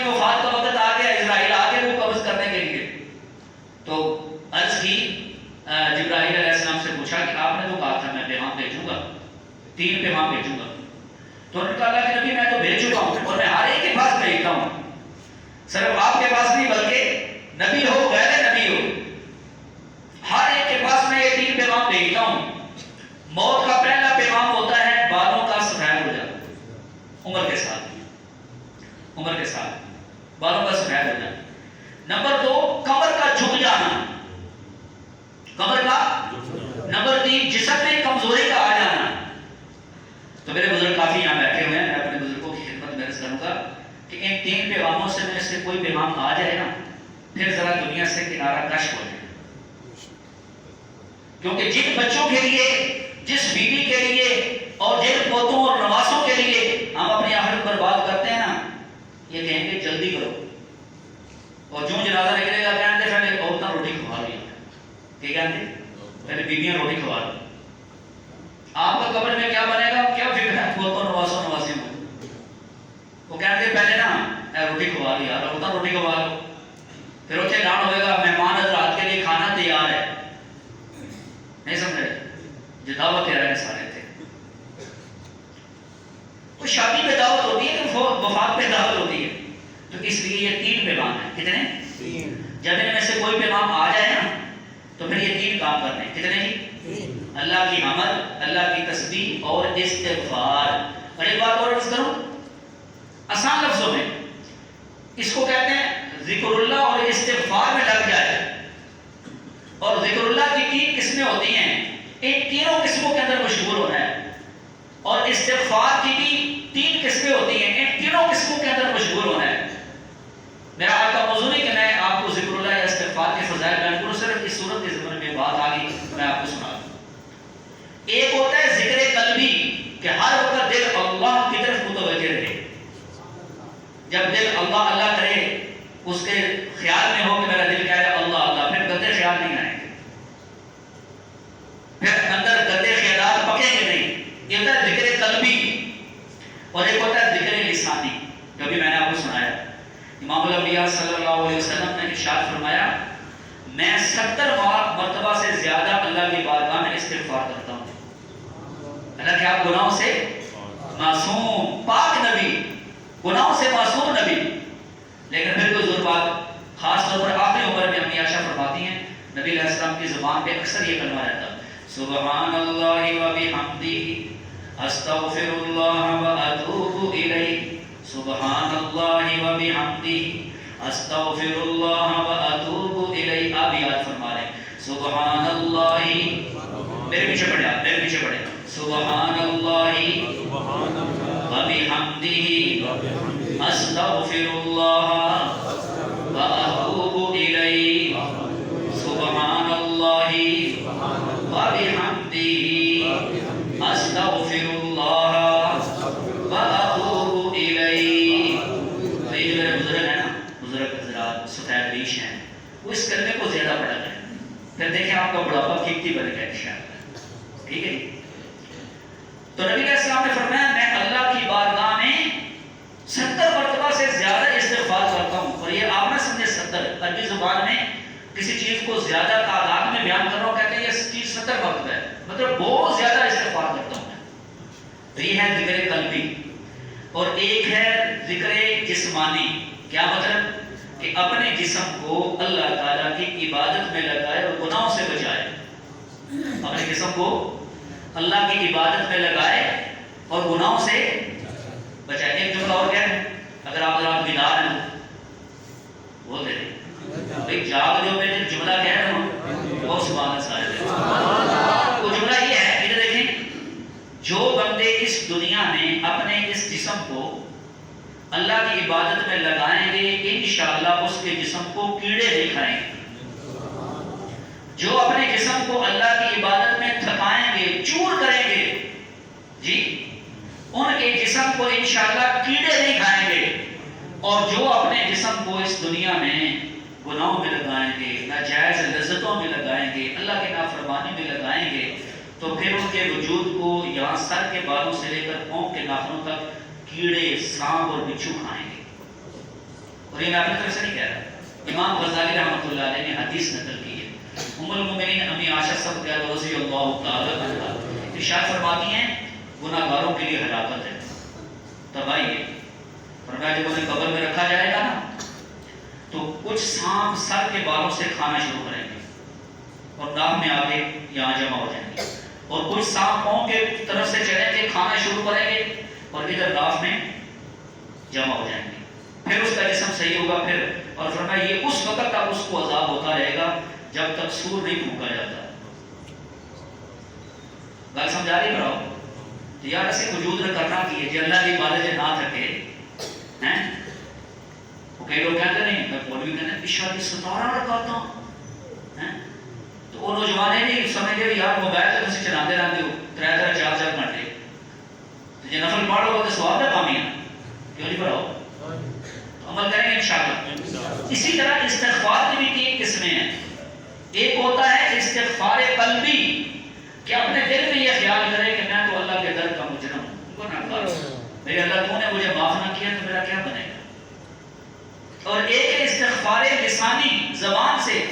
کی وفات کا وقت آ گیا، اسرائیل آ گئے وہ قبض کرنے کے لیے. تو عرض کی جبرائیل علیہ السلام سے پوچھا کہ آپ نے تو کہا تھا میں پیغام بھیجوں گا، 3 پیغام بھیجوں گا. تو انہوں نے کہا اللہ کے نبی میں تو بھیج چکا ہوں اور میں ہر ایک کے پاس بھیجتا ہوں، صرف آپ کے پاس نہیں بلکہ نبی ہو غیر نبی ہو ہر ایک کے پاس میں یہ 3 پیغام بھیجتا ہوں. موت کا پہلا پیغام ہوتا ہے بالوں کا سفید ہو جانا، عمر کے ساتھ بالوں کا سفید ہو جانا. نمبر 2 کمر کا جھک جانا، نمبر 3 جسم میں کمزوری کا آ جانا. تو میرے بزرگ کافی یہاں بیٹھے ہوئے ہیں، میں اپنے بزرگوں کی خدمت میں عرض کروں گا کہ ان 3 پیغاموں سے میں سے کوئی پیغام آ جائے نا پھر ذرا دنیا سے کنارہ کش ہو جائے. کیونکہ جن بچوں کے لیے، جس بیوی کے لیے اور جن پوتوں اور نواسوں کے لیے ہم اپنی آخرت برباد کرتے ہیں نا، یہ کہیں گے جلدی کرو. اور جو جنازہ نکلے گا کہیں گے پہلے عورتیں روٹی کھوا رہی ہیں، کہ کہیں گے پہلے بیویاں روٹی کھوا رہی ہیں. آپ کا قبر میں کیا بنے گا، کیا فکر ہے پوتوں نواسوں نواسیوں کو؟ وہ کہیں گے پہلے نا روٹی کھوا رہی ہے، عورتیں روٹی کھوا لو. پھر اتنے اعلان ہوئے گا مہمان حضرات کے لیے کھانا تیار ہے. نہیں سمجھ رہے؟ جو دعوت دے رہے ہیں سارے تھے. وہ شادی پہ دعوت ہوتی ہے کہ وفات پہ دعوت ہوتی ہے. تو اس لیے یہ 3 پیغام ہیں. کتنے؟ 3. جب ان میں سے کوئی پیغام آ جائے نا تو پھر یہ 3 کام کرنے. کتنے جی؟ 3. اللہ کی حمد، اللہ کی تسبیح اور استغفار. اور ایک بات اور عرض کروں آسان لفظوں میں، اس کو کہتے ہیں ذکر اللہ اور استغفار میں لگ جائے. اور ذکر اللہ کی 3 قسمیں ہوتی ہیں، ان تینوں قسموں کے اندر مشغول ہونا ہے. اور استغفار کی بھی 3 قسمیں ہوتی ہیں، ان تینوں قسموں کے اندر مشغول ہونا ہے. میرا آج کا موضوع نہیں کہ میں آپ کو ذکر اللہ یا استغفار کے فضائل بیان کروں، صرف اس صورت کے ضمن میں بات آ گئی میں آپ کو سنا دوں. ایک ہوتا ہے ذکر قلبی کہ ہر وقت دل اللہ کی طرف متوجہ رہے. جب دل اللہ اللہ کرے، اس کے خیال میں ہو کہ میرا دل کہہ رہا ہے اللہ اللہ، پھر گندے خیال نہیں آئیں گے، پھر اندر گندے خیالات پکیں گے نہیں. یہ ہوتا ہے ذکر قلبی. اور ایک ہوتا ہے ذکر لسانی جو بھی میں نے آپ کو سنایا. امام الانبیاء صلی اللہ علیہ وسلم نے ارشاد فرمایا میں 70 مرتبہ سے زیادہ اللہ کی بارگاہ میں استغفار کرتا ہوں. اللہ کہ آپ گناہوں سے معصوم پاک نبی، گناہوں سے معصوم نبی. لیکن پھر کوئی ضرور بات، خاص طور پر آخری عمر میں امی عائشہ فرماتی ہیں نبی علیہ السلام کی زبان پہ اکثر یہ کلمہ رہتا سبحان اللہ و بحمدہ استغفر اللہ و اتوب الیہ. سبحان اللہ و بحمدہ استغفر اللہ و اتوب الیہ. آپ یاد فرما رہے ہیں سبحان اللہ، میرے پیچھے پڑھے آپ، میرے پیچھے پڑھے. سبحان اللہ و بحمدہ استغفر اللہ و اتوب الیہ. سبحان اللہ و بحمدہ استغفر اللہ و اتوب الیہ. تو یہ جو میرے بزرگ ہیں نا، بزرگ حضرات سفید ریش ہیں، وہ اس کلمے کو زیادہ پڑھا کریں. پھر دیکھیں آپ کا بڑھاپا قیمتی بنے گا انشاءاللہ. ٹھیک ہے. تو نبی علیہ السلام نے فرمایا میں اللہ کی بارگاہ میں 70 مرتبہ سے زیادہ استغفار کرتا ہوں. اور یہ آپ نہ سمجھے 70 عربی زبان میں کسی چیز کو زیادہ تعداد میں بیان کر رہا ہوں، کہتے ہیں یہ چیز 70 مرتبہ ہے، مطلب بہت زیادہ استغفار کرتا ہوں. تو یہ ہے ذکر قلبی. اور ایک ہے ذکر جسمانی. کیا مطلب؟ کہ اپنے جسم کو اللہ تعالیٰ کی عبادت میں لگائے اور گناہوں سے بچائے. اپنے جسم کو اللہ کی عبادت میں لگائے اور گناہوں سے بچائے. ایک جملہ اور کیا ہے، اگر آپ ذرا بیدار ہیں وہ دے دیں بھائی جاگ جو میں جملہ کہہ رہا ہوں وہ سبحان اللہ سارے دیں. وہ جملہ یہ ہے کہ دیکھیں جو بندے اس دنیا میں اپنے اس جسم کو اللہ کی عبادت میں لگائیں گے انشاءاللہ اس کے جسم کو کیڑے نہیں کھائیں گے. جو اپنے جسم کو اللہ کی عبادت میں تھکائیں گے، چور کریں گے جی، ان کے جسم کو انشاءاللہ کیڑے نہیں کھائیں گے. اور جو اپنے جسم کو اس دنیا میں گناہوں میں لگائیں گے، ناجائز لذتوں میں لگائیں گے، اللہ کی نافرمانی میں لگائیں گے، تو پھر ان کے وجود کو یہاں سر کے بالوں سے لے کر پاؤں کے ناخنوں تک کیڑے، سانپ اور بچھو کھائیں گے. اور یہ میں اپنی طرف سے نہیں کہہ رہا، امام غزالی رحمۃ اللہ علیہ نے حدیث نقل کی ہے، ام المومنین امی عائشہ صدیقہ رضی اللہ تعالی عنہا ارشاد فرماتی ہیں گناہ گاروں کے لیے ہلاکت ہے، تباہی ہے۔ فرمایا جب انہیں قبر میں رکھا جائے گا نا تو کچھ سانپ سر کے بالوں سے کھانا شروع کریں گے اور ناک میں آگے یہاں جمع ہو جائیں گے، اور کچھ سانپ پاؤں کے طرف سے چلیں گے کھانا شروع کریں گے اور ادھر ناف میں جمع ہو جائیں گے، پھر اس کا جسم صحیح ہوگا پھر، اور فرمایا یہ اس وقت تک اس کو عذاب ہوتا رہے گا جب تک سور نہیں پھونکا جاتا۔ بات سمجھا رہی بڑھاؤ تو یار ایسے وجود نے کرنا کی ہے جی اللہ کی عبادت نہ تھکے ہیں۔ وہ کئی لوگ کہتے نہیں میں مولوی کہتے ہیں عشاء کی 17 رکعتاں ہیں، تو وہ نوجوانے نہیں سمجھ گئے یار موبائل تو تسی چلاتے رہتے ہو 3-4 گھنٹے، تو جی نفل پڑھو گے تو ثواب ہے کامیاں کیوں نہیں پڑھاؤ؟ تو عمل کریں گے انشاءاللہ۔ اسی طرح استغفار کی بھی 3 قسمیں ہیں، ایک ہوتا ہے استغفار قلبی کہ اپنے دل میں یہ خیال کرے کہ میں تو اللہ کے در کا مجرم ہوں، گناہگار ہوں، میرے اللہ تو نے مجھے معاف نہ کیا تو میرا کیا بنے گا۔ اور ایک ہے استغفار لسانی، زبان سے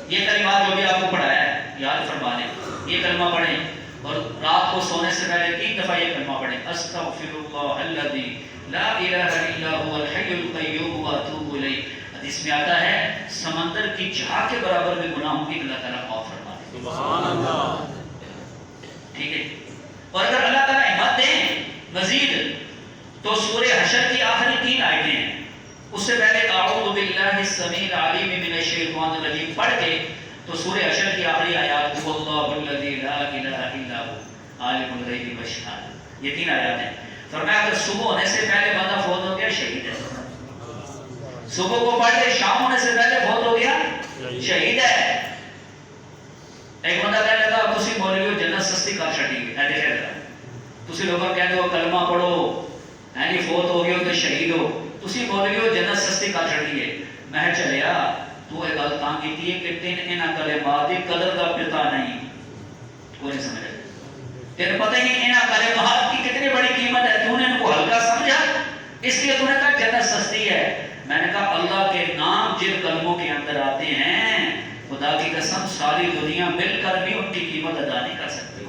یہ کلمات جو بھی آپ کو پڑھایا ہے یاد فرما لیں، یہ کلمہ پڑھیں اور رات کو سونے سے پہلے 3 دفعہ یہ کلمہ پڑھیں، استغفر اللہ الذی لا الہ الا هو الحی القیوم واتوب الیہ۔ حدیث میں آتا ہے سمندر کی جھاگ کے برابر میں گناہوں کی اللہ تعالیٰ معاف فرما دے، سبحان اللہ، ٹھیک ہے۔ اور اگر اللہ تعالیٰ ہمت دیں مزید تو سورہ حشر کی آخری 3 آیتیں ہیں، اس سے پہلے اعوذ باللہ السمیع العلیم من الشیطان الرجیم پڑھ کے تو سورہ حشر کی آخری آیات هو اللہ الذی لا الہ الا هو عالم الغیب والشہادہ، یہ 3 آیات ہیں۔ فرمایا اگر صبح ہونے سے پہلے بندہ فوت ہو گیا شہید ہے، صبح کو پڑھ کے شام ہونے سے پہلے فوت ہو گیا شہید ہے۔ ایک بندہ کہنے لگا تسی مولوی جنت سستی کر چھٹی ہے، دیکھے ذرا تسی لوگوں کہتے ہو کلمہ پڑھو یعنی فوت ہو گئے ہو تو شہید ہو، تسی مولوی ہو جنت سستی کر چھٹی ہے۔ میں چلیا تو ایک گل تاں کیتی ہے کہ تین انہاں کلمات دی قدر دا پتہ نہیں، کوئی نہیں سمجھا، تیرے پتہ ہی نہیں انہاں کلمات کی کتنی بڑی قیمت ہے، تو نے ان کو ہلکا سمجھا اس لیے تو نے کہا جنت سستی ہے۔ میں نے کہا اللہ کے نام جن کلموں کے اندر آتے ہیں خدا کی قسم ساری دنیا مل کر بھی ان کی قیمت ادا نہیں کر سکتی،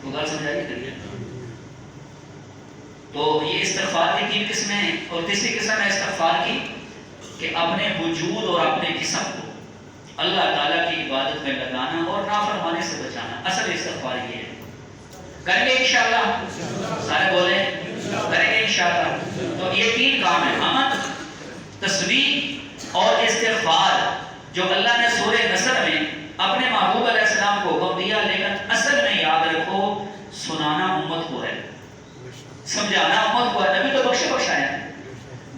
خدا سمجھائیے کریے۔ تو یہ استغفار کی 3 قسمیں ہیں، اور تیسری قسم ہے استغفار کی کہ اپنے وجود اور اپنے جسم کو اللہ تعالیٰ کی عبادت میں لگانا اور نافرمانی سے بچانا، اصل استغفار یہ ہے۔ کریں گے انشاءاللہ، سارے بولیں کریں گے انشاءاللہ۔ تو یہ 3 کام ہیں، امن، تسبیح اور استغفار، جو اللہ نے سورہ نصر میں اپنے محبوب علیہ السلام کو حکم دیا، لیکن اصل میں یاد رکھو سنانا امت کو ہے، سمجھانا امت کو ہے۔ نبی تو بخشے بخشایا ہے،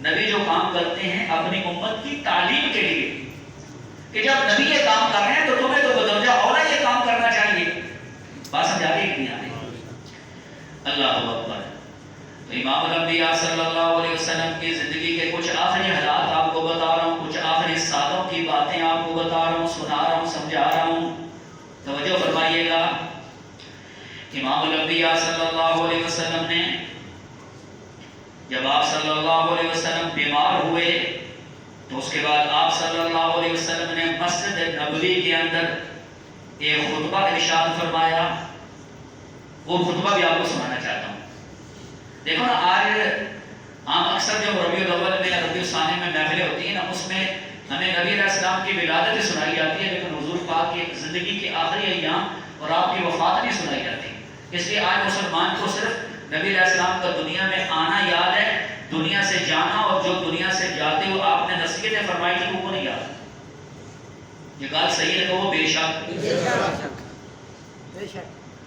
نبی جو کام کرتے ہیں اپنی امت کی تعلیم کے لیے کہ جب نبی یہ کام کر رہے ہیں تو تمہیں تو بدرجہ اولا یہ کام کرنا چاہیے۔ بات سمجھا رہی ہے کہ نہیں آ رہی؟ اللہ اکبر۔ تو امام الانبیاء صلی اللہ علیہ وسلم کی زندگی کے کچھ آخری حالات آپ کو بتا رہا ہوں، کچھ آخری سالوں کی باتیں آپ کو بتا رہا ہوں، سنا رہا ہوں، سمجھا رہا ہوں، توجہ فرمائیے گا۔ امام الانبیاء صلی اللہ علیہ وسلم نے جب آپ صلی اللہ علیہ وسلم بیمار ہوئے تو اس کے بعد آپ صلی اللہ علیہ وسلم نے مسجد نبوی کے اندر ایک خطبہ ارشاد فرمایا، وہ خطبہ بھی آپ کو سنانا چاہتا ہوں۔ دیکھو نا آج عام اکثر جو ربیع الاول میں یا ربیع الثانی میں محفلیں ہوتی ہیں نا، اس میں ہمیں نبی علیہ السلام کی ولادت سنائی جاتی ہے، لیکن حضور پاک کی زندگی کے آخری ایام اور آپ کی وفات نہیں سنائی جاتی۔ اس لیے آج مسلمان کو صرف نبی علیہ السلام کا دنیا میں آنا یاد ہے، دنیا سے جانا اور جو دنیا سے جاتے ہو آپ نے نصیحتیں فرمائی تھی وہ نہیں یاد۔ یہ بات صحیح ہے تو وہ بے شک۔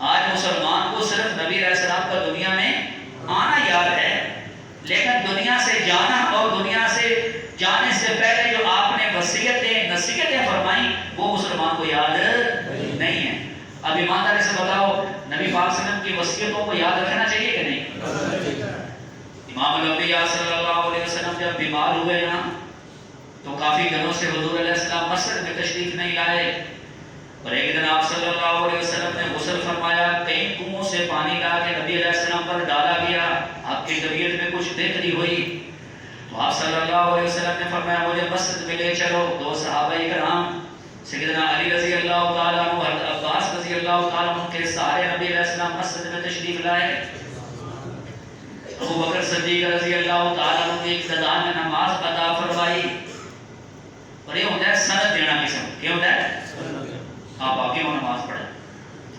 آج مسلمان کو صرف نبی علیہ السلام کا دنیا میں آنا یاد ہے، لیکن دنیا سے جانا اور دنیا سے جانے سے پہلے جو آپ نے وصیتیں نصیحتیں فرمائیں وہ مسلمان کو یاد نہیں ہے۔ اب ایمانداری سے بتاؤ نبی پاک صلی اللہ علیہ وسلم کی وصیتوں کو یاد رکھنا چاہیے کہ نہیں؟ امام الانبیاء صلی اللہ علیہ وسلم جب بیمار ہوئے نا تو کافی دنوں سے حضور علیہ السلام مسجد میں تشریف نہیں لائے، اور ایک دن آپ صلی اللہ علیہ وسلم نے غسل فرمایا، کئی کنووں سے پانی لا کے نبی علیہ السلام پر ڈالا گیا، آپ کی طبیعت میں کچھ بہتری ہوئی۔ تو آپ صلی اللہ علیہ وسلم نے فرمایا مجھے مسجد میں لے چلو. دو صحابہ کرام سیدنا علی رضی اللہ تعالیٰ عنہ، حضرت عباس رضی اللہ تعالیٰ عنہ کے سارے نبی علیہ السلام مسجد میں تشریف لائے. ابو بکر صدیق رضی اللہ تعالیٰ عنہ کی ابتدا میں نماز ادا فرمائی. اور یہ ہوتا ہے سند دینا قسم. کیا ہوتا ہے؟ آپ باقی وہ نماز پڑھیں.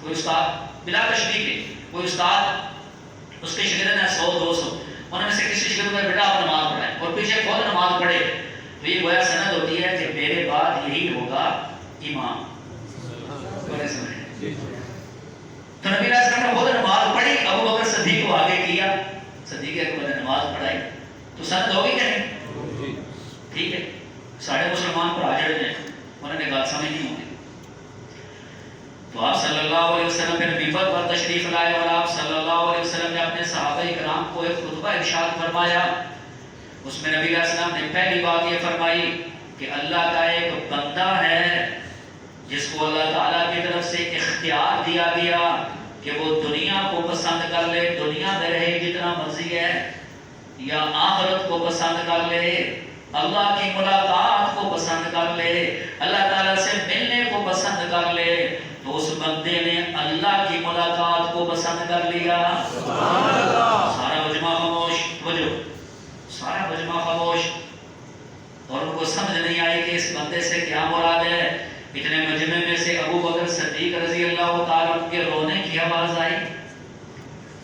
کوئی استاد بلا تشریح کے کوئی استاد اس کے شاگرد ہیں 100-200، انہوں میں سے کسی شاگرد کو بیٹا آپ نماز پڑھائیں اور پیچھے خود نماز پڑھے تو یہ گویا سند ہوتی ہے کہ میرے بعد یہی ہوگا امام. تو نبی علیہ السلام نے خود نماز پڑھی، ابو بکر صدیق کو آگے کیا، صدیق اکبر نے نماز پڑھائی تو سند ہوگی کہ نہیں؟ ٹھیک ہے. سارے مسلمان پر آ جڑے ہیں، انہوں نے بات سمجھ نہیں ہوگی. تو آپ صلی اللہ علیہ وسلم پھر منبر پر تشریف لائے اور آپ صلی اللہ علیہ وسلم نے اپنے صحابہ کرام کو ایک خطبہ ارشاد فرمایا. اس میں نبی علیہ السلام نے پہلی بات یہ فرمائی کہ اللہ کا ایک بندہ ہے جس کو اللہ تعالیٰ کی طرف سے اختیار دیا گیا کہ وہ دنیا کو پسند کر لے، دنیا میں رہے جتنا مرضی ہے، یا آخرت کو پسند کر لے، اللہ کی ملاقات کو پسند کر لے، اللہ تعالیٰ سے ملنے کو پسند کر لے. تو اس بندے نے اللہ کی ملاقات کو پسند کر لیا. سارا مجمع خاموش، توجہ، سارا مجمع خاموش. اور ان کو سمجھ نہیں آئی کہ اس بندے سے کیا مراد ہے. اتنے مجمع میں سے ابو بکر صدیق رضی اللہ تعالیٰ عنہ کے رونے کی آواز آئی.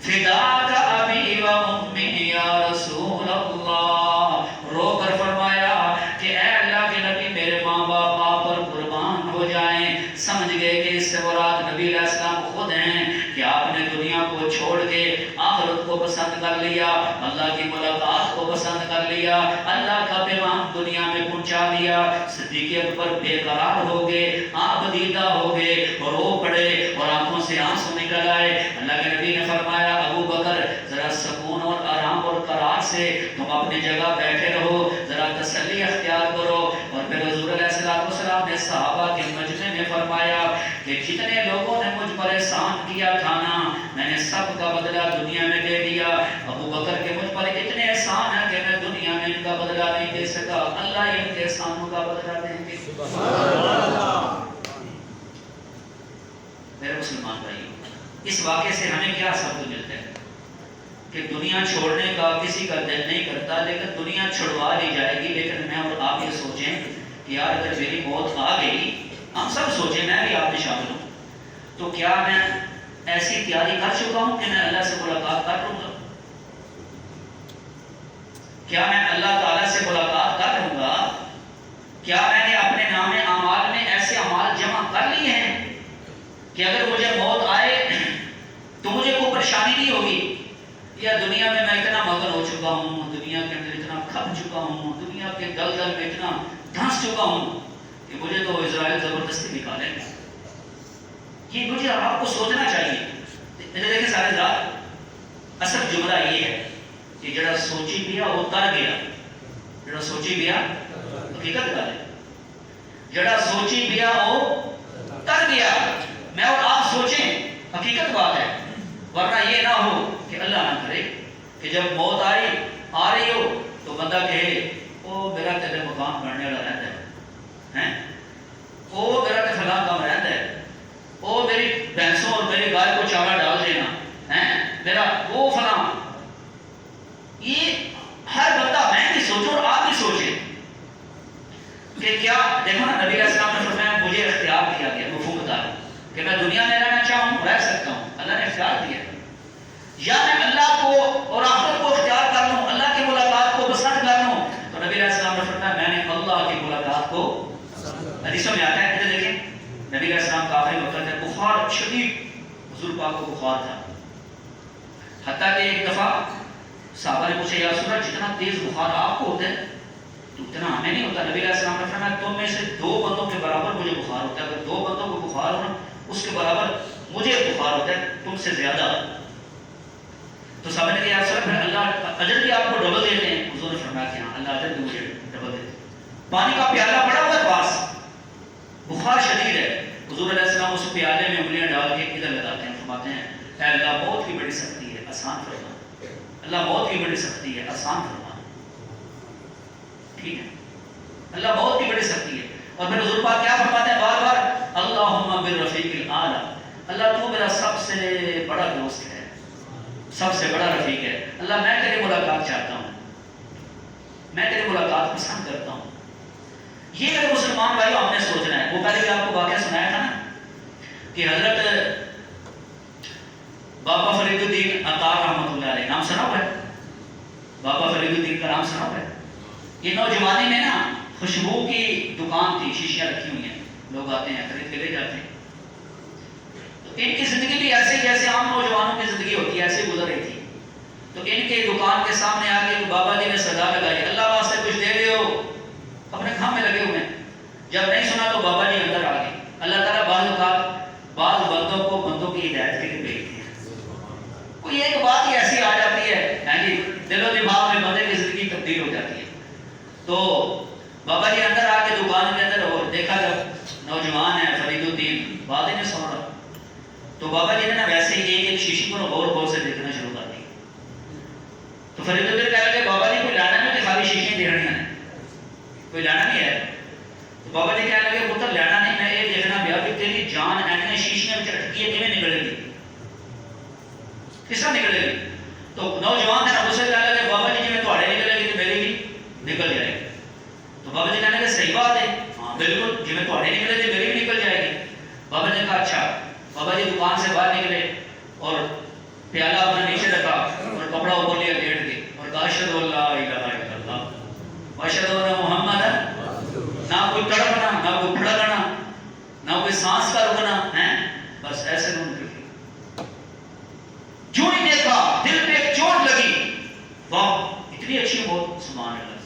فداک ابی و امی یا رسول اللہ. رو کر فرمایا کہ اے اللہ کے نبی میرے ماں باپ آپ پر قربان ہو جائیں. سمجھ گئے کہ اس سے مراد نبی علیہ السلام خود ہیں کہ آپ نے دنیا کو چھوڑ کے آخرت کو پسند کر لیا، اللہ کی ملاقات کو پسند کر لیا، اللہ کا پیغام دنیا میں پہنچا دیا. صدیق اکبر بے قرار ہو گئے، آپ دیدہ ہو گئے اور رو پڑے اور آنکھوں سے آنسو نکل آئے. اللہ کے نبی نے فرمایا ابو بکر ذرا سکون اور آرام اور قرار سے تم اپنی جگہ بیٹھے رہو، ذرا تسلی اختیار کرو. اور پھر حضور علیہ السلام نے صحابہ کے مجمع میں فرمایا کہ جتنے لوگوں نے مجھ پر احسان کیا تھا نا، میں نے سب کا بدلہ دنیا میں دے دیا. ابو بکر کے مجھ پر اتنے احسان ہیں کہ میں دنیا میں ان کا بدلہ نہیں دے سکا، اللہ ان کے احسانوں کا بدلہ دیں گے. میرے مسلمان بھائیوں، اس واقعے سے ہمیں کیا سبق ملتا ہے کہ دنیا چھوڑنے کا کسی کا دل نہیں کرتا، لیکن دنیا چھڑوا لی جائے گی. لیکن میں اور آپ یہ سوچیں کہ یار اگر میری موت آ گئی، ہم سب سوچیں، میں بھی آپ میں شامل ہوں، تو کیا میں ایسی تیاری کر چکا ہوں کہ میں اللہ سے ملاقات کر لوں گا؟ کیا میں اللہ تعالیٰ سے ملاقات کر لوں گا؟ کیا میں نے اپنے نام اعمال میں ایسے اعمال جمع کر لیے ہیں کہ اگر مجھے موت آئے تو مجھے کوئی پریشانی نہیں ہوگی؟ یا دنیا میں اتنا مگن ہو چکا ہوں، دنیا کے اندر اتنا کھپ چکا ہوں، دنیا کے دلدل میں اتنا دھنس چکا ہوں کہ مجھے تو اسرائیل زبردستی نکالیں گے؟ یہ مجھے آپ کو سوچنا چاہیے. دیکھیں سارے ذات، اصل جملہ یہ ہے کہ جڑا سوچی پیا وہ تر گیا. جڑا سوچی پیا حقیقت گل ہے، جڑا سوچی پیا وہ تر گیا. میں اور آپ سوچیں، حقیقت بات ہے. ورنہ یہ نہ ہو کہ اللہ نہ کرے کہ جب موت آ رہی ہو تو بندہ کہے او میرا تیرے مقام بڑھنے والا رہتا ہے، او میرا تے فلاں کام رہتا ہے، او میری بھینسوں اور میری گائے کو چارہ ڈال دینا، میرا وہ فلاں. یہ ہر بندہ، میں بھی سوچوں اور آپ بھی سوچیں کہ کیا دیکھو نا نبی علیہ السلام نے فرمایا مجھے اختیار دیا گیا، مفہوم بتا رہا ہوں کہ میں دنیا میں رہنا چاہوں رہ سکتا ہوں، اللہ نے اختیار دیا. یا میں اللہ کو اور آخرت کو اختیار کر لوں، اللہ کی ملاقات کو پسند کر لوں. تو نبی علیہ السلام نے فرمایا میں نے اللہ کی ملاقات کو. حدیثوں میں آتا ہے، ادھر دیکھیں نبی علیہ السلام کا آخری وقت ہے، بخار شدید، حضور پاک کو بخار تھا. حتیٰ کہ ایک دفعہ صحابہ نے پوچھا یا رسول اللہ جتنا تیز بخار آپ کو ہوتا ہے تو اتنا ہمیں نہیں ہوتا. نبی علیہ السلام نے فرمایا تم میں سے 2 بندوں کے برابر مجھے بخار ہوتا ہے، اگر 2 بندوں کو بخار ہونا اس کے برابر مجھے بخار ہوتا ہے، تم سے زیادہ. تو صحابہ نے کہا یا رسول اللہ اللہ اجر بھی آپ کو ڈبل دیتے ہیں؟ حضور نے فرمایا کہ ہاں اللہ اجر بھی مجھے ڈبل دیتے ہیں. پانی کا پیالہ پڑا ہوا ہے پاس، بخار شدید ہے، حضور علیہ السلام اس پیالے میں انگلیاں ڈال کے ادھر لگاتے ہیں، فرماتے ہیں اے اللہ موت کی بڑی سختی ہے، آسان فرما. اللہ موت کی بڑی سختی ہے، آسان فرما. ٹھیک ہے، اللہ بہت ہی بڑی سختی ہے. اور پھر حضور پاک کیا فرماتے ہیں بار بار، اللہم بالرفیق الاعلی، اللہ تو میرا سب سے بڑا دوست ہے، سب سے بڑا رفیق ہے. اللہ میں تیری ملاقات چاہتا ہوں، میں تیری ملاقات پسند کرتا ہوں. یہ میرے مسلمان بھائیوں ہم نے سوچنا ہے. وہ پہلے بھی آپ کو واقعہ سنایا تھا نا کہ حضرت بابا فرید الدین عطار رحمۃ اللہ علیہ، نام سنا ہوا ہے؟ بابا فرید الدین کا نام سنا ہوا ہے؟ یہ نوجوانی میں نا خوشبو کی دکان تھی، شیشیاں رکھی ہوئی ہیں، لوگ آتے ہیں خرید کے لے جاتے ہیں. تو ان کی زندگی بھی ایسے جیسے عام نوجوانوں کی زندگی ہوتی ہے ایسے گزر رہی تھی. تو ان کے دکان کے سامنے آ کے بابا جی نے صدا لگائی، اللہ واسطے کچھ دے دے ہو، اپنے کام میں لگے ہوئے ہیں. جب نہیں سنا تو بابا جی اندر آ گئے. اللہ تعالیٰ بعض بندوں کو بندوں کی ہدایت کے لیے بھیجتے ہیں. کوئی ایک بات ہی ایسی آ جاتی ہے جی دل و دماغ میں بندے کی زندگی تبدیل ہو جاتی ہے. تو بابا جی اندر آ کے دکان کے اندر اور دیکھا جب نوجوان ہے فرید الدین بات ہی نہیں سن رہا، تو بابا جی نے نا ویسے ہی ایک شیشی کو غور غور سے دیکھنا شروع کر دی. تو فرید الدین کہہ لگے بابا جی کوئی لانا نہیں کہ خالی شیشیں دیکھنی ہیں، کوئی لانا نہیں ہے. تو بابا جی کہنے لگے پتر لینا نہیں، میں یہ دیکھنا پیا کہ تیری جان ایسے شیشیاں اٹکی ہے کیویں نکلے گی، کس طرح نکلے گی. تو نوجوان نے ابو سے کہنے لگے بابا جی میں تھوڑے نکلے گی تو میری بھی نکل جائے گی. تو بابا جی کہنے لگے صحیح بات ہے، ہاں بالکل جی میں تھوڑے نکلے تو میری بھی نکل جائے گی. بابا جی نے کہا اچھا. بابا جی دکان سے باہر نکلے اور پیالہ اپنے نیچے رکھا اور کپڑا اوپر لیا لیٹ کے اور کہا اشہد ان لا الہ الا اللہ واشہد ان محمد، نہ کوئی تڑپنا نہ کوئی پھڑکنا نہ کوئی سانس کا رکنا ہے، بس ایسے نون رکھی. جو ہی دیکھا دل پہ ایک چوٹ لگی، واہ اتنی اچھی موت، سبحان اللہ.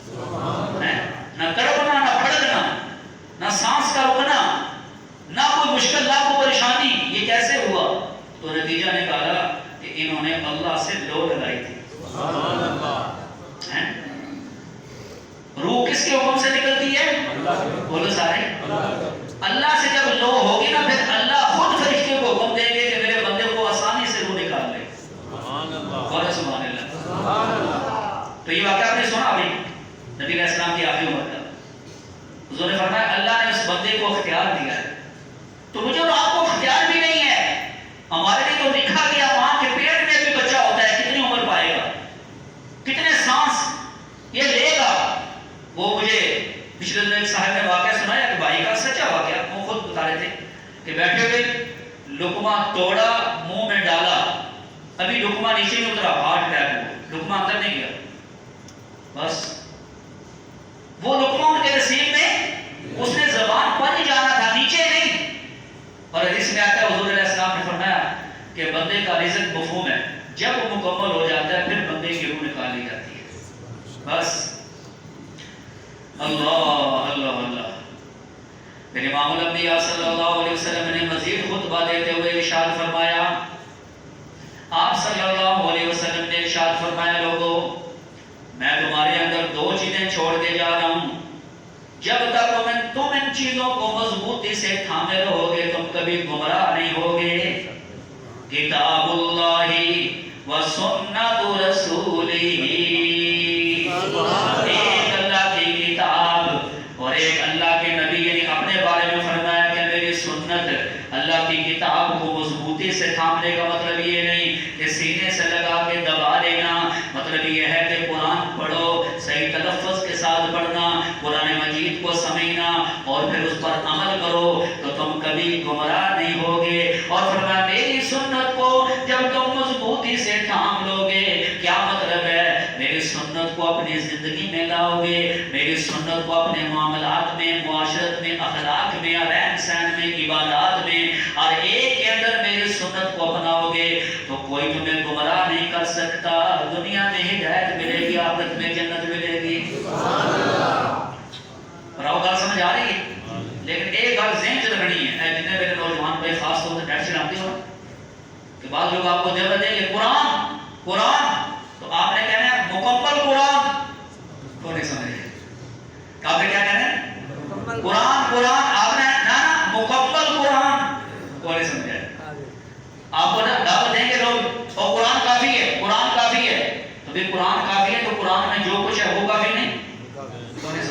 نہ تڑپنا نہ پھڑکنا نہ سانس کا رکنا نہ کوئی مشکل نہ کوئی پریشانی، یہ کیسے ہوا؟ تو نتیجہ نکالا کہ انہوں نے اللہ سے لو لگائی تھی. سبحان اللہ. روح کس کے حکم سے نکلتی ہے؟ بولو سارے، اللہ سے جب لو ہوگی نا پھر اللہ خود فرشتے کو حکم دیں گے کہ میرے بندے کو آسانی سے روح نکال لے. بولو سبحان اللہ. تو یہ واقعہ آپ نے سنا ابھی نبی علیہ السلام کی آخری عمر کا. حضور نے فرمایا اللہ نے اس بندے کو اختیار دیا ہے، تو مجھے اور آپ کو اختیار بھی نہیں ہے. ہمارے لیے تو لکھا گیا ماں کے پیٹ میں بھی بچہ ہوتا ہے کتنی عمر پائے گا، کتنے سانس یہ لے گا. وہ مجھے پچھلے دن ایک صاحب نے واقعہ سنایا کہ بھائی کا سچا واقعہ، وہ خود بتا رہے تھے کہ بیٹھے ہوئے لقمہ توڑا منہ میں ڈالا، ابھی لقمہ نیچے نہیں اترا، ہارٹ اٹیک ہوا، لقمہ اندر نہیں گیا. بس وہ لقمہ ان کے نصیب میں، اس نے زبان پر ہی جانا تھا نیچے نہیں. اور حدیث میں آتا ہے حضور علیہ السلام نے فرمایا کہ بندے کا رزق مفہوم ہے، جب وہ مکمل ہو جاتا ہے پھر بندے کی روح نکال لی جاتی ہے. بس اللہ اللہ اللہ. میرے امام الانبیاء صلی اللہ علیہ وسلم نے مزید خطبہ دیتے ہوئے ارشاد فرمایا، آپ صلی اللہ علیہ وسلم نے ارشاد فرمایا لوگوں میں تمہارے اندر دو چیزیں چھوڑ کے جا رہا ہوں، جب تک تم ان چیزوں کو مضبوطی سے تھامے رہو گے تم کبھی گمراہ نہیں ہوگے. کتاب اللہ و سنت رسولہ، ایک اللہ کی کتاب اور ایک اللہ کے نبی نے اپنے بارے میں فرمایا کہ میری سنت. اللہ کی کتاب کو مضبوطی سے تھامنے کا مطلب یہ نہیں کہ سینے سے لگا کے دبا لینا، مطلب یہ ہے کہ قرآن پڑھو، صحیح تلفظ کے ساتھ پڑھنا، قرآن مجید کو سمجھنا اور پھر اس پر عمل کرو تو تم کبھی گمراہ نہیں ہوگے. اور فرمایا میری سنت کو جب تم مضبوطی سے تھام لو گے، کیا مطلب ہے؟ میری سنت کو اپنی زندگی میں لاؤ گے، میری سنت کو اپنے معاملات میں، معاشرت میں، اخلاق میں، رہن سہن میں، عبادات میں، اور ایک کے اندر میری سنت کو اپناؤ گے تو کوئی تمہیں گمراہ نہیں کر سکتا. دنیا میں ہدایت ملے گی، آخرت میں جنت ملے گی. اور وہ گل سمجھ آ رہی ہے؟ لیکن ایک گل ذہن چ رکھنی ہے، جتنے میرے نوجوان بھائی خاص طور سے نیٹ چلاتے ہو کہ بعض لوگ آپ کو دعوت دیں گے قرآن قرآن، تو آپ نے کہنا ہے مکمل قرآن. کو نہیں سمجھ رہے آپ نے کیا کہنا ہے؟ قرآن قرآن. آپ نے نا مکمل قرآن. کو نہیں سمجھا؟ آپ کو نا دعوت دیں گے لوگ اور قرآن کافی ہے، قرآن کافی ہے. تو بھی قرآن کافی ہے تو قرآن میں جو کچھ ہے وہ کافی نہیں. کو نہیں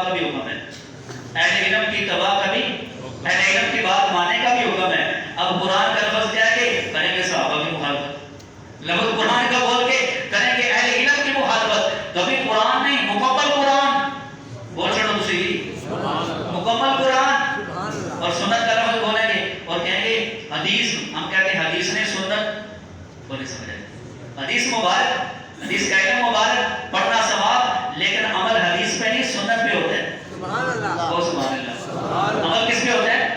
اتباع کا بھی حکم ہے، اہل علم کی اتباع کا بھی، اہل علم کی بات ماننے کا بھی حکم ہے۔ اب قرآن کا لفظ کیا ہے کہ کریں گے صحابہ کی مخالفت، لفظ قرآن کا بول کے کریں گے اہل علم کی مخالفت، کبھی قرآن نہیں، مکمل قرآن بول چھوڑو دوسری، مکمل قرآن اور سنت کا لفظ بولیں گے اور کہیں گے حدیث، ہم کہتے ہیں حدیث نے سنت کو نہیں سمجھا، حدیث مبارک، حدیث کا علم مبارک، پڑھنا ثواب، لیکن عمل حدیث پہ نہیں سنت پہ ہوتا ہے۔ سبحان اللہ، سبحان اللہ، عمل کس پہ ہوتا ہے؟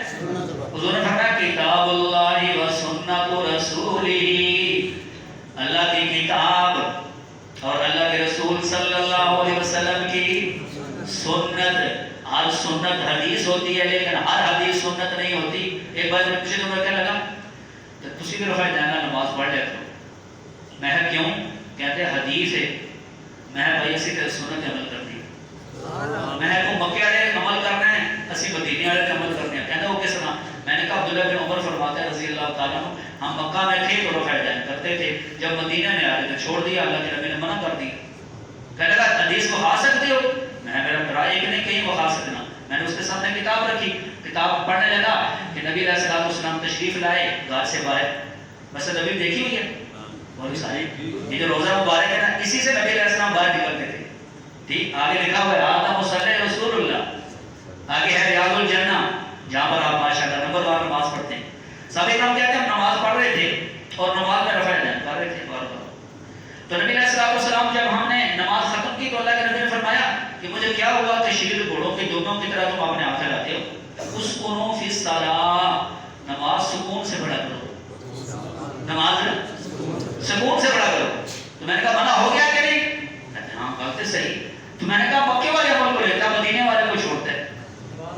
حضور نے فرمایا کتاب اللہ و سنت رسولہ، اللہ کی کتاب اور اللہ کے رسول صلی اللہ علیہ وسلم کی سنت۔ ہر سنت حدیث ہوتی ہے لیکن ہر حدیث سنت نہیں ہوتی۔ ایک بار میں پوچھے تو میں کیا لگا تو تسی بھی رفع جانا نماز پڑھ لیتے ہو، میں کیوں؟ کہتے ہیں حدیث ہے، میں بھائی اسی طرح سنت عمل کرتی ہے، میں کو مکے والے عمل کرنا ہے، اسی مدینے والے عمل کرنے ہیں۔ کہتے وہ کس طرح؟ میں نے کہا عبداللہ بن عمر فرماتے ہیں رضی اللہ تعالیٰ عنہ، ہم مکہ میں تھے تو رفع جان کرتے تھے، جب مدینہ میں آ رہے تھے چھوڑ دیا، اللہ کے نبی نے منع کر دیا۔ کہنے لگا حدیث کو کھا سکتے ہو؟ میں میرا رائے کہ نہیں کہیں وہ کھا سکنا۔ میں نے اس کے سامنے کتاب رکھی، کتاب پڑھنے لگا کہ نبی علیہ السلام تشریف لائے گھر سے باہر، بس نبی دیکھی ہوئی ہے بہت ساری، یہ جو روزہ مبارک ہے نا اسی سے نبی علیہ السلام باہر نکلتے تھے، ٹھیک؟ آگے لکھا ہوا ہے آدم صلی رسول اللہ، آگے ہے ریاض الجنہ جہاں پر آپ ماشاءاللہ نمبر وار نماز پڑھتے ہیں۔ صحابہ کرام کہتے ہیں ہم نماز پڑھ رہے تھے اور نماز میں رفع جان کر رہے تھے بار بار، تو نبی علیہ السلام جب ہم نے نماز ختم کی تو اللہ کے نبی نے فرمایا کہ مجھے کیا ہوا کہ شیر گھوڑوں کے دونوں کی طرح تم اپنے ہاتھ لاتے ہو، اسکنوا فی الصلاۃ، نماز سکون سے پڑھا کرو، نماز سکون سے پڑھا کرو۔ تو میں نے کہا منع ہو گیا کہ نہیں؟ کہتے ہاں بات تو صحیح۔ تو میں نے کہا مکے والے عمل کو لیتا مدینے والے کو چھوڑتا ہے،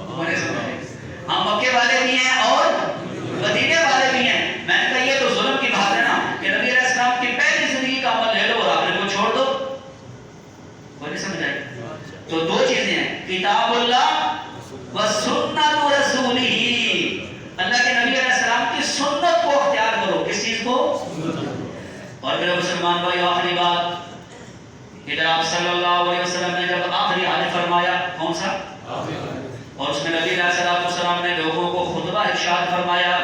میں نے سمجھا ہاں مکے والے بھی ہیں اور مدینے والے بھی ہیں۔ میں نے کہا یہ تو ظلم کی بات ہے نا کہ نبی علیہ السلام کی پہلی زندگی کا عمل لے لو اور آخر کو چھوڑ دو، وہ نہیں سمجھ آئی؟ تو دو چیزیں ہیں، کتاب اللہ و سنت رسولہ، اللہ کے نبی علیہ السلام کی سنت کو اختیار کرو، کس چیز کو؟ اور میرے مسلمان بھائی آخری بات، ادھر آپ صلی اللہ علیہ وسلم نے جب آخری حدیث فرمایا کون سا؟ اور اس میں نبی علیہ السلام نے لوگوں کو خطبہ ارشاد فرمایا،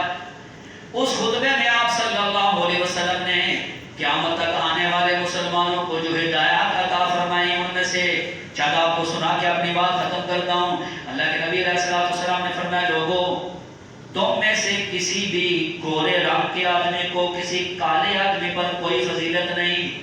اس خطبے میں آپ صلی اللہ علیہ وسلم نے قیامت تک آنے والے مسلمانوں کو جو ہدایات عطا فرمائی ان میں سے چند آپ کو سنا کے اپنی بات ختم کرتا ہوں۔ اللہ کے نبی علیہ السلام نے فرمایا لوگوں تم میں سے کسی بھی گورے رنگ کے آدمی کو کسی کالے آدمی پر کوئی فضیلت نہیں،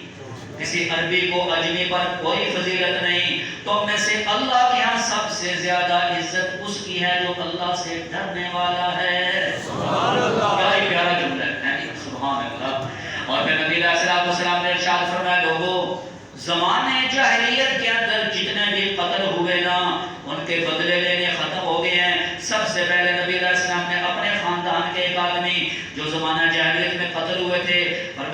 کسی عربی کو اجمی پر کوئی فضیلت نہیں، تم میں سے اللہ کے ہاں سب سے زیادہ عزت اس کی ہے جو اللہ سے ڈرنے والا ہے۔ سبحان اللہ، کیا ہی پیارا جملہ ہے، سبحان اللہ۔ اور پھر نبی علیہ السلام نے ارشاد فرمایا لوگوں زمانے جاہلیت کے اندر جتنے بھی قتل ہوئے نا ان کے بدلے لینے ختم ہو گئے ہیں۔ سب سے پہلے نبی علیہ السلام نے اپنے خاندان کے ایک آدمی جو زمانہ جاہلیت میں قتل ہوئے تھے اور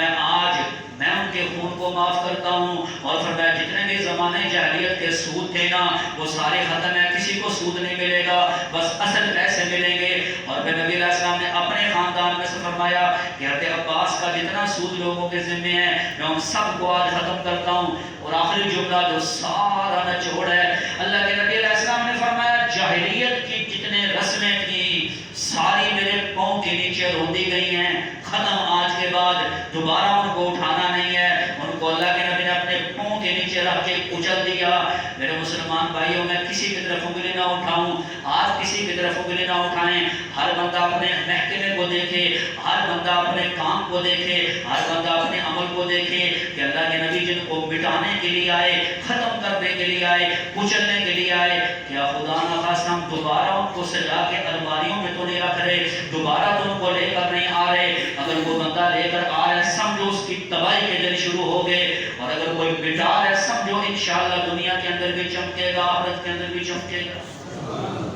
میں ان کے خون کو معاف کرتا ہوں، اور فرمایا جتنے بھی زمانے جاہلیت کے سود تھے نا وہ سارے ختم ہیں، کسی کو سود نہیں ملے گا، بس اصل پیسے ملیں گے۔ اور پھر نبی علیہ السلام نے اپنے خاندان میں سے فرمایا کہ حضرت عباس کا جتنا سود لوگوں کے ذمے ہے میں ان سب کو آج ختم کرتا ہوں۔ اور آخری جملہ جو سارا نچوڑ ہے، اللہ کے نبی علیہ السلام نے فرمایا جاہلیت کی جتنے رسمیں تھیں ساری میرے پاؤں کے نیچے روندی گئی ہیں، ختم، آج کے بعد دوبارہ ان کو اٹھانا نہیں ہے، ان کو اللہ کے نبی نے اپنے پاؤں کے نیچے رکھ کے کچل دیا۔ میرے مسلمان بھائیوں میں کسی کی طرف انگلی نہ اٹھاؤں، آپ کسی کی طرف انگلی نہ اٹھائیں، ہر بندہ اپنے محکمے کو دیکھے، ہر بندہ اپنے کام کو دیکھے، ہر بندہ اپنے عمل کو دیکھے کہ اللہ کے نبی جن کو مٹانے کے لیے آئے، ختم کرنے کے لیے آئے، کچلنے کے لیے آئے، کیا خدا نخواستہ ہم دوبارہ ان کو سجا کے الماریوں میں تو نہیں رکھ رہے، دوبارہ تو ان کو لے کر نہیں آ رہے؟ اگر وہ بندہ لے کر آ رہا ہے سمجھو اس کی تباہی کے دن شروع ہو گئے، اور اگر کوئی مٹا رہا ہے سمجھو انشاءاللہ دنیا کے اندر بھی چمکے گا، آخرت کے اندر بھی چمکے گا۔